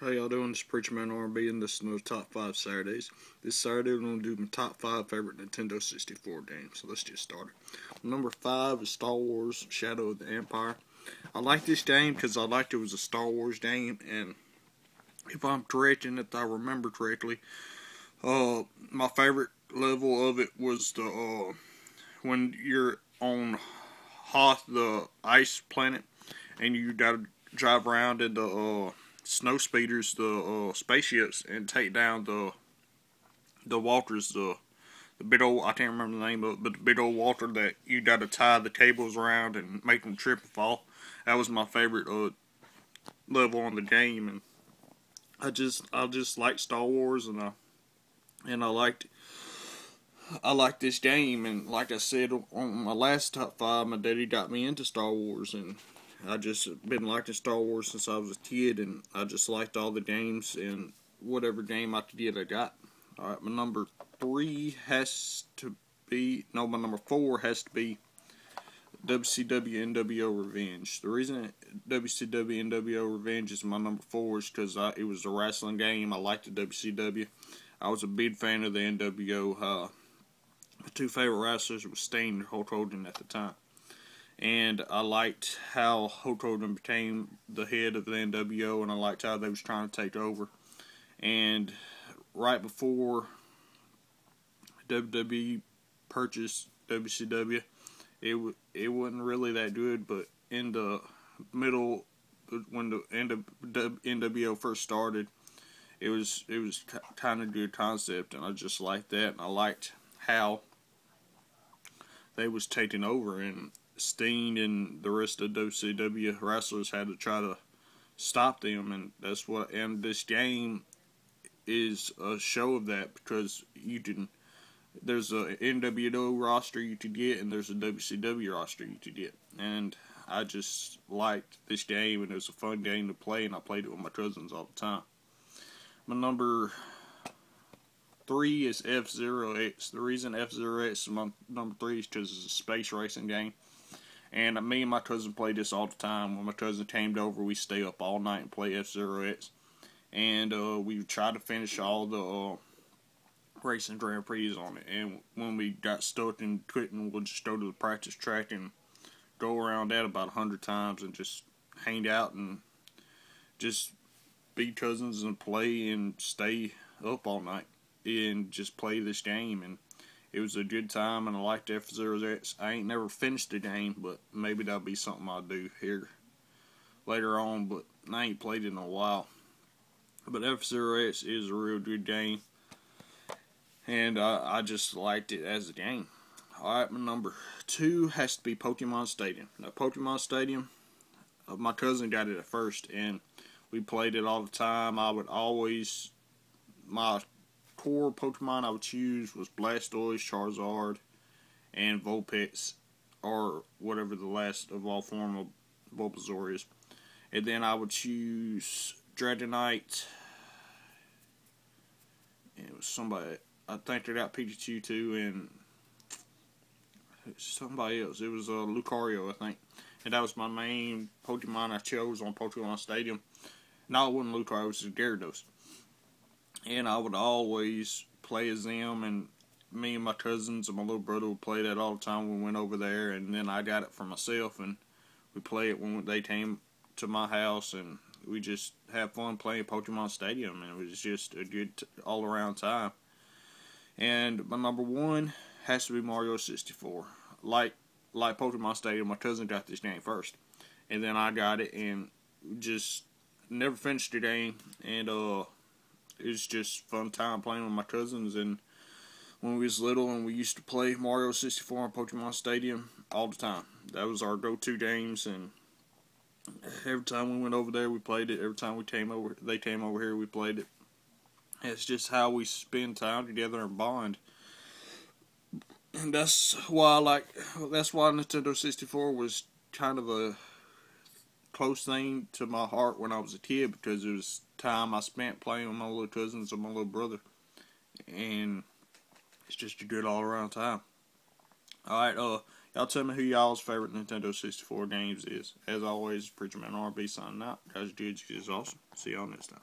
How y'all doing? This is Preacher Man R&B, and this is another Top 5 Saturdays. This Saturday we're going to do my top 5 favorite Nintendo 64 games. So let's get started. Number 5 is Star Wars Shadow of the Empire. I like this game because I liked it was a Star Wars game, and if I'm correct and if I remember correctly, my favorite level of it was the when you're on Hoth, the ice planet, and you gotta drive around in the snow speeders, the spaceships, and take down the Walters, the big old, I can't remember the name of it, but the big old Walter that you gotta tie the cables around and make them trip and fall. That was my favorite level on the game, and I just like Star Wars, and I liked this game, and like I said on my last top 5, my daddy got me into Star Wars, and I just been liking Star Wars since I was a kid, and I just liked all the games, and whatever game I could get, I got. Alright, my number 3 has to be, no, my number 4 has to be WCW NWO Revenge. The reason WCW NWO Revenge is my number 4 is because it was a wrestling game. I liked the WCW. I was a big fan of the NWO. My two favorite wrestlers were Sting and Hulk Hogan at the time. And I liked how Hulk Hogan became the head of the NWO, and I liked how they was trying to take over. And right before WWE purchased WCW, it wasn't really that good, but in the middle, when the NWO first started, it was kind of a good concept, and I just liked that, and I liked how they was taking over, and Sting and the rest of WCW wrestlers had to try to stop them, and that's what. And this game is a show of that, because there's a NWO roster you could get, and there's a WCW roster you could get, and I just liked this game, and it was a fun game to play, and I played it with my cousins all the time. My number 3 is F-Zero X. The reason F-Zero X is my number 3 is because it's a space racing game. And me and my cousin played this all the time. When my cousin came over, we stay up all night and play F-Zero X. And we would try to finish all the racing Grand Prix on it. And when we got stuck and couldn't, we'll just go to the practice track and go around that about 100 times and just hang out and just be cousins and play and stay up all night and just play this game. And it was a good time, and I liked F-Zero X. I ain't never finished the game, but maybe that'll be something I'll do here later on, but I ain't played it in a while. But F-Zero X is a real good game, and I just liked it as a game. Alright, my number 2 has to be Pokemon Stadium. Now, Pokemon Stadium, my cousin got it at first, and we played it all the time. I would always, my core Pokemon I would choose was Blastoise, Charizard, and Vulpix, or whatever the last evolved form of Bulbasaur is. And then I would choose Dragonite, and it was somebody, I think they got Pikachu too, and somebody else. It was Lucario, I think. And that was my main Pokemon I chose on Pokemon Stadium. No, it wasn't Lucario, it was Gyarados. And I would always play as them, and me and my cousins and my little brother would play that all the time when we went over there, and then I got it for myself, and we play it when they came to my house, and we just have fun playing Pokemon Stadium, and it was just a good all-around time. And my number 1 has to be Mario 64. Like Pokemon Stadium, my cousin got this game first, and then I got it, and just never finished the game, and it was just fun time playing with my cousins. And when we was little, and we used to play Mario 64 on Pokemon Stadium all the time. That was our go-to games, and every time we went over there, we played it. Every time they came over here, we played it. It's just how we spend time together and bond. And that's why Nintendo 64 was kind of a close thing to my heart when I was a kid, because it was time I spent playing with my little cousins and my little brother, and it's just a good all around time. Alright, y'all tell me who y'all's favorite Nintendo 64 games is. As always, Preacher Man R&B signing out. Guys, dudes, you is awesome. See y'all next time.